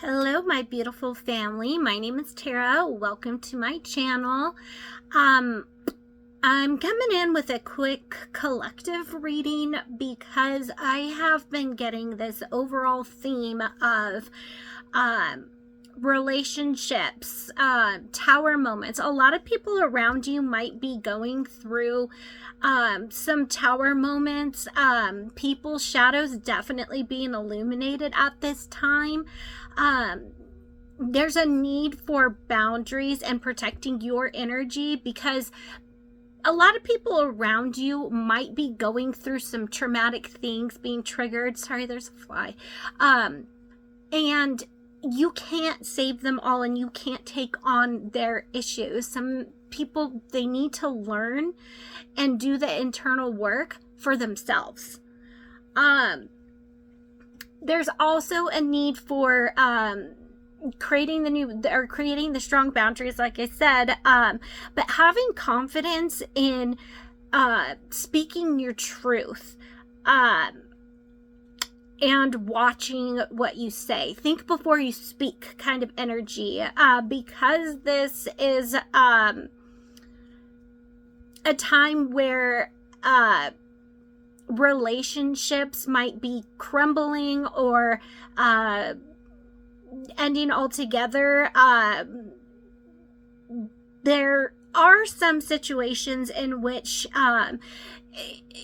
Hello, my beautiful family. My name is Tara. Welcome to my channel. I'm coming in with a quick collective reading because I have been getting this overall theme of relationships, tower moments. A lot of people around you might be going through some tower moments. People's shadows definitely being illuminated at this time. There's a need for boundaries and protecting your energy because a lot of people around you might be going through some traumatic things, being triggered. Sorry, there's a fly. And you can't save them all and you can't take on their issues. Some people, they need to learn and do the internal work for themselves. There's also a need for creating the strong boundaries, like I said, but having confidence in speaking your truth, and watching what you say. Think before you speak kind of energy, because this is a time where relationships might be crumbling or ending altogether. There are some situations in which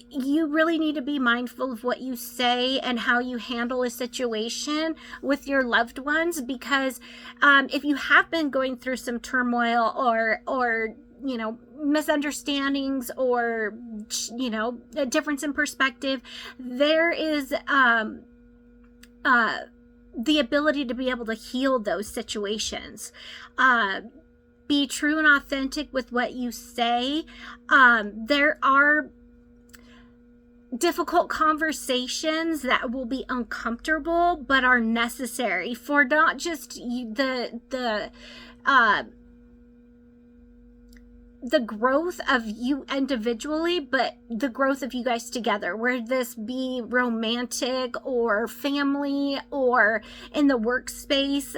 you really need to be mindful of what you say and how you handle a situation with your loved ones, because if you have been going through some turmoil or misunderstandings or a difference in perspective, there is the ability to be able to heal those situations. Be true and authentic with what you say. There are difficult conversations that will be uncomfortable but are necessary for not just the growth of you individually, but the growth of you guys together, where this be romantic or family or in the workspace.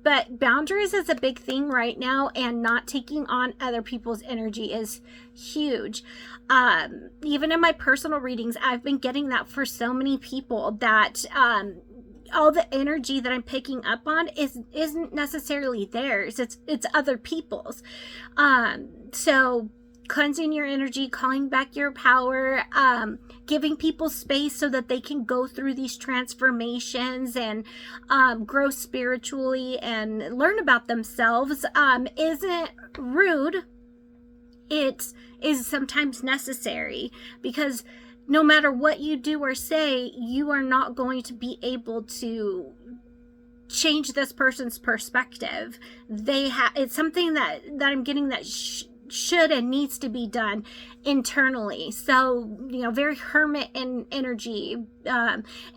But boundaries is a big thing right now, and not taking on other people's energy is huge. Even in my personal readings, I've been getting that for so many people, that all the energy that I'm picking up on isn't necessarily theirs. It's other people's. So cleansing your energy, calling back your power, giving people space so that they can go through these transformations and grow spiritually and learn about themselves isn't rude. It is sometimes necessary, because no matter what you do or say, you are not going to be able to change this person's perspective. It's something that I'm getting that should and needs to be done internally. So, very hermit in energy,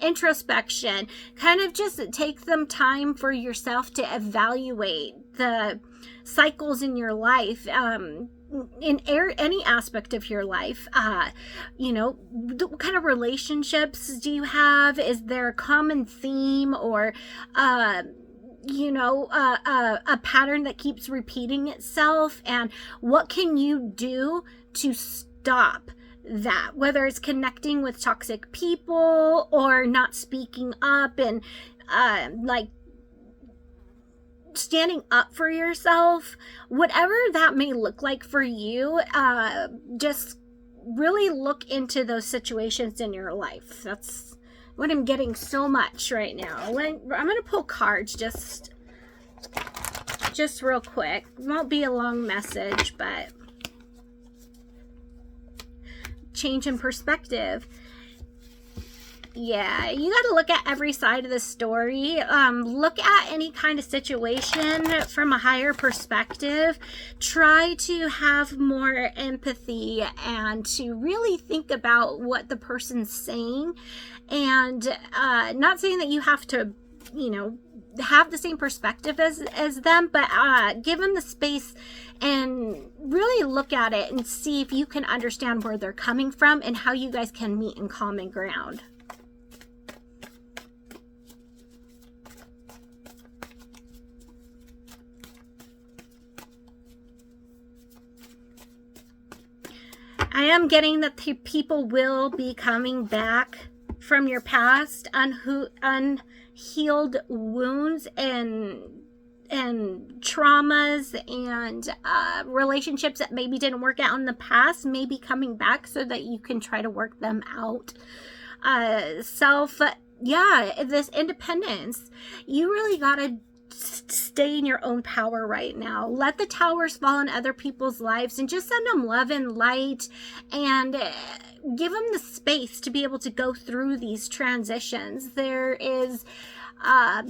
introspection, kind of just take some time for yourself to evaluate the cycles in your life, in any aspect of your life. What kind of relationships do you have? Is there a common theme or a pattern that keeps repeating itself? And what can you do to stop that, whether it's connecting with toxic people or not speaking up and standing up for yourself, whatever that may look like for you. Just really look into those situations in your life. That's what I'm getting so much right now. I'm gonna pull cards just real quick. It won't be a long message, but change in perspective. Yeah, you got to look at every side of the story. Look at any kind of situation from a higher perspective. Try to have more empathy and to really think about what the person's saying. And not saying that you have to, have the same perspective as them, but give them the space and really look at it and see if you can understand where they're coming from and how you guys can meet in common ground. I am getting that people will be coming back from your past, unhealed wounds and traumas and relationships that maybe didn't work out in the past may be coming back so that you can try to work them out. This independence, you really gotta stay in your own power right now. Let the towers fall in other people's lives and just send them love and light, and give them the space to be able to go through these transitions. There is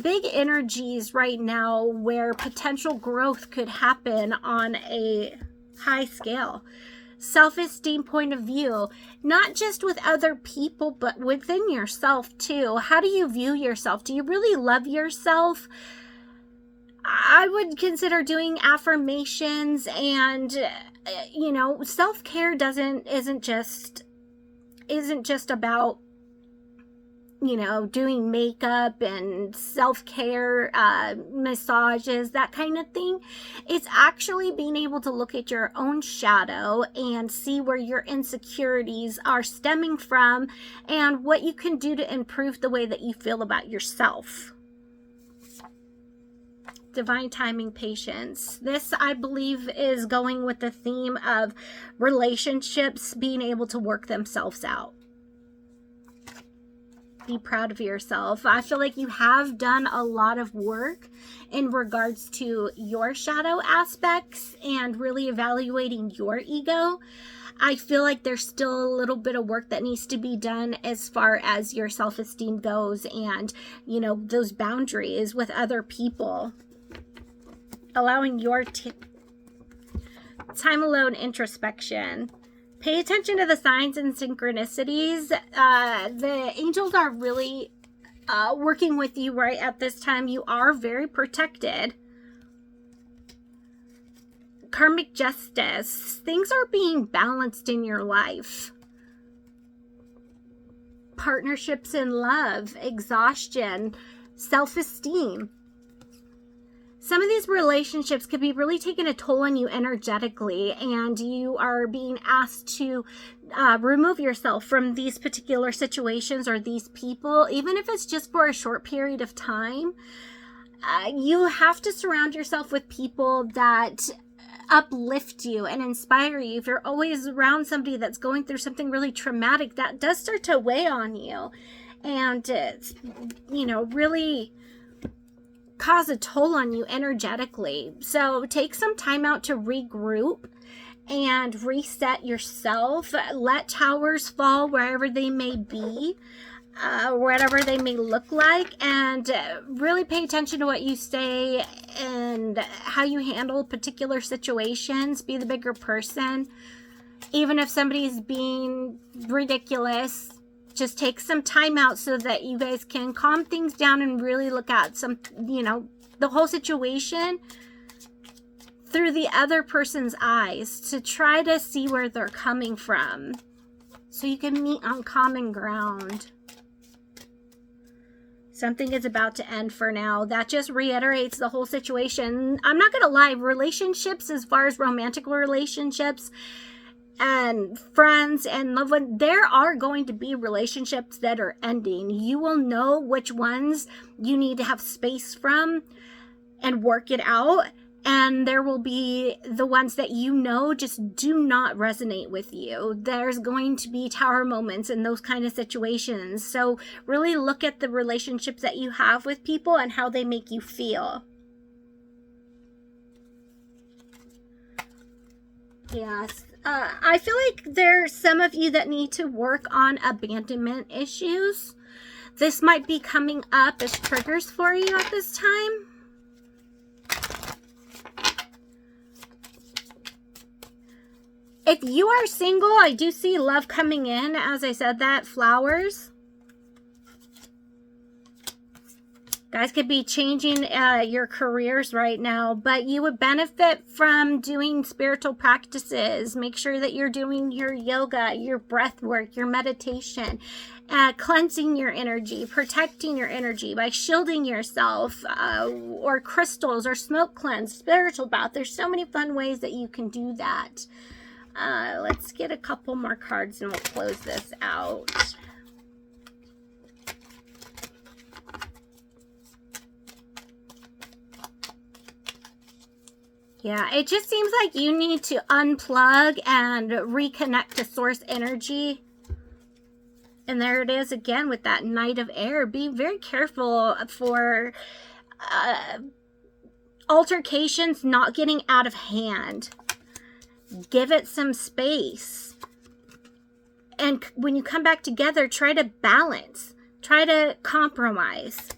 big energies right now where potential growth could happen on a high scale. Self-esteem point of view, not just with other people, but within yourself too. How do you view yourself? Do you really love yourself? I would consider doing affirmations, and self-care isn't just about doing makeup and self-care, massages, that kind of thing. It's actually being able to look at your own shadow and see where your insecurities are stemming from and what you can do to improve the way that you feel about yourself. Divine timing, patience. This, I believe, is going with the theme of relationships being able to work themselves out. Be proud of yourself. I feel like you have done a lot of work in regards to your shadow aspects and really evaluating your ego. I feel like there's still a little bit of work that needs to be done as far as your self-esteem goes, and those boundaries with other people. Allowing your time alone, introspection. Pay attention to the signs and synchronicities. The angels are really working with you right at this time. You are very protected. Karmic justice. Things are being balanced in your life. Partnerships in love. Exhaustion. Self-esteem. Some of these relationships could be really taking a toll on you energetically, and you are being asked to remove yourself from these particular situations or these people, even if it's just for a short period of time. You have to surround yourself with people that uplift you and inspire you. If you're always around somebody that's going through something really traumatic, that does start to weigh on you and, really cause a toll on you energetically. So take some time out to regroup and reset yourself. Let towers fall wherever they may be, whatever they may look like, and really pay attention to what you say and how you handle particular situations. Be the bigger person. Even if somebody's being ridiculous, just take some time out so that you guys can calm things down and really look at the whole situation through the other person's eyes to try to see where they're coming from so you can meet on common ground. Something is about to end for now. That just reiterates the whole situation. I'm not going to lie, relationships, as far as romantic relationships and friends and loved ones, there are going to be relationships that are ending. You will know which ones you need to have space from and work it out. And there will be the ones that just do not resonate with you. There's going to be tower moments in those kind of situations. So really look at the relationships that you have with people and how they make you feel. Yes. I feel like there's some of you that need to work on abandonment issues. This might be coming up as triggers for you at this time. If you are single, I do see love coming in. As I said that, flowers. Guys could be changing your careers right now, but you would benefit from doing spiritual practices. Make sure that you're doing your yoga, your breath work, your meditation, cleansing your energy, protecting your energy by shielding yourself, or crystals or smoke cleanse, spiritual bath. There's so many fun ways that you can do that. Let's get a couple more cards and we'll close this out. Yeah, it just seems like you need to unplug and reconnect to source energy. And there it is again with that Knight of Air. Be very careful for altercations not getting out of hand. Give it some space. And when you come back together, try to balance. Try to compromise.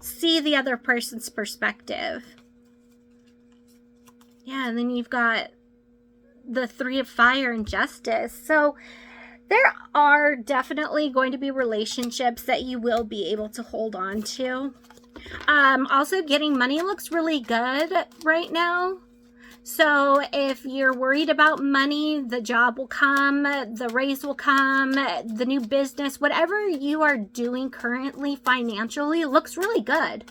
See the other person's perspective. Yeah, and then you've got the Three of Fire and Justice. So there are definitely going to be relationships that you will be able to hold on to. Also, getting money looks really good right now. So if you're worried about money, the job will come, the raise will come, the new business, whatever you are doing currently financially looks really good.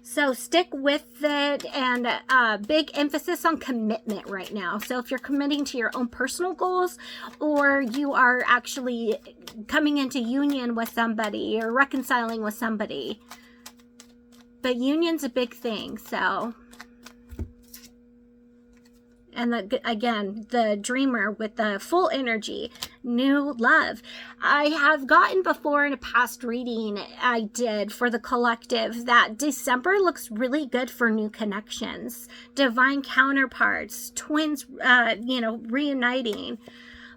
So stick with it, and big emphasis on commitment right now. So if you're committing to your own personal goals, or you are actually coming into union with somebody or reconciling with somebody. But union's a big thing, so. And again, the dreamer with the full energy, new love. I have gotten before in a past reading I did for the collective that December looks really good for new connections, divine counterparts, twins, reuniting.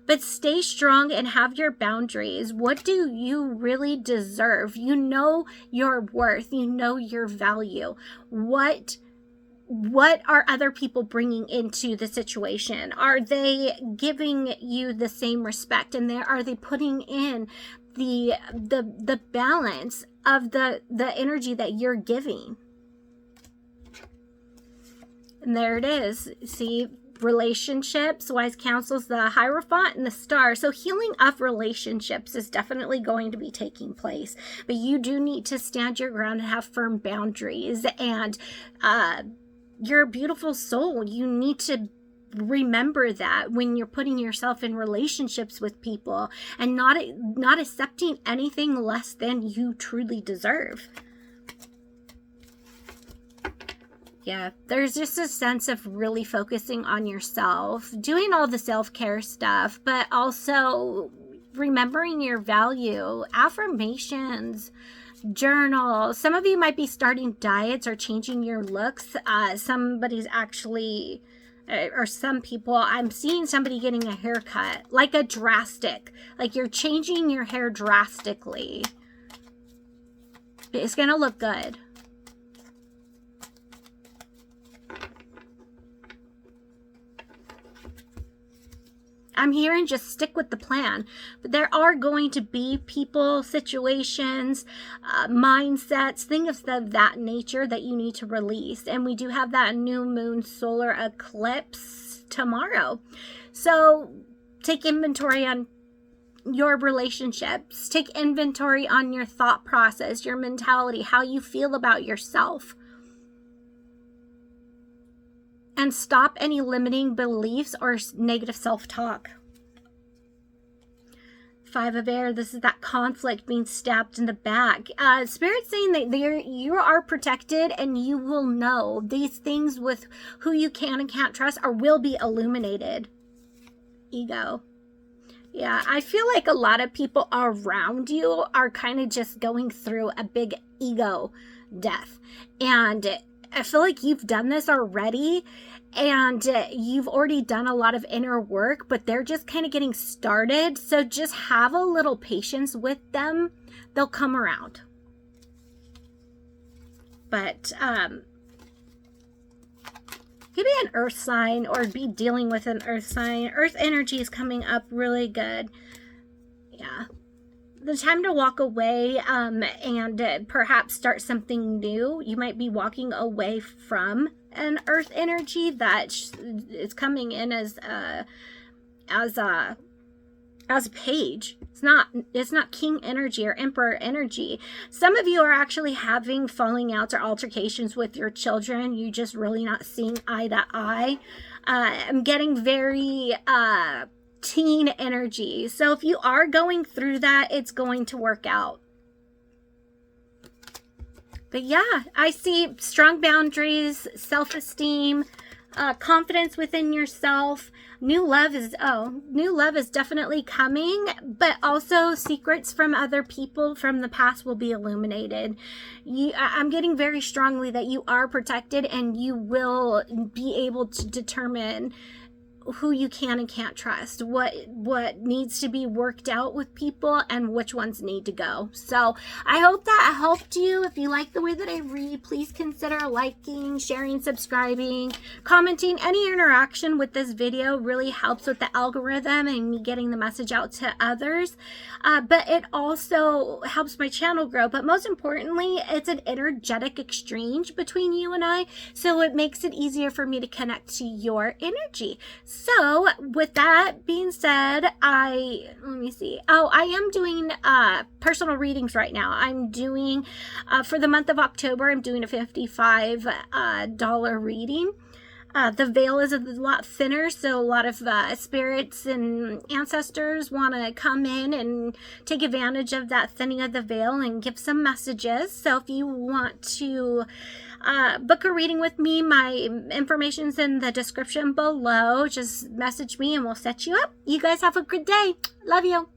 But stay strong and have your boundaries. What do you really deserve? You know your worth. You know your value. What are other people bringing into the situation? Are they giving you the same respect? And are they putting in the balance of the energy that you're giving? And there it is. See, relationships, wise counsels, the Hierophant and the Star. So healing of relationships is definitely going to be taking place, but you do need to stand your ground and have firm boundaries. And you're a beautiful soul. You need to remember that when you're putting yourself in relationships with people, and not accepting anything less than you truly deserve. Yeah, there's just a sense of really focusing on yourself, doing all the self-care stuff, but also remembering your value, affirmations, journal. Some of you might be starting diets or changing your looks. Somebody's actually, or some people, I'm seeing somebody getting a haircut, like like you're changing your hair drastically. It's gonna look good. I'm hearing just stick with the plan. But there are going to be people, situations, mindsets, things of that nature that you need to release. And we do have that new moon solar eclipse tomorrow. So take inventory on your relationships. Take inventory on your thought process, your mentality, how you feel about yourself. And stop any limiting beliefs or negative self-talk. Five of Air, this is that conflict, being stabbed in the back. Spirit's saying that you are protected, and you will know these things with who you can and can't trust, or will be illuminated. Ego. Yeah, I feel like a lot of people around you are kind of just going through a big ego death. And I feel like you've done this already, and you've already done a lot of inner work, but they're just kind of getting started. So just have a little patience with them. They'll come around. But could be an earth sign, or be dealing with an earth sign. Earth energy is coming up really good. Yeah. The time to walk away and perhaps start something new. You might be walking away from an earth energy that is coming in as as a page. It's not king energy or emperor energy. Some of you are actually having falling outs or altercations with your children. You just really not seeing eye to eye. I'm getting very teen energy. So if you are going through that, it's going to work out. But yeah, I see strong boundaries, self-esteem, confidence within yourself. New love is definitely coming, but also secrets from other people from the past will be illuminated. I'm getting very strongly that you are protected, and you will be able to determine who you can and can't trust, what needs to be worked out with people, and which ones need to go. So I hope that helped you. If you like the way that I read, please consider liking, sharing, subscribing, commenting. Any interaction with this video really helps with the algorithm and me getting the message out to others, but it also helps my channel grow. But most importantly, it's an energetic exchange between you and I, so it makes it easier for me to connect to your energy. So with that being said, let me see. Oh, I am doing personal readings right now. I'm doing, for the month of October, I'm doing a $55 reading. The veil is a lot thinner, so a lot of spirits and ancestors want to come in and take advantage of that thinning of the veil and give some messages. So if you want to book a reading with me, my information's in the description below. Just message me and we'll set you up. You guys have a good day. Love you.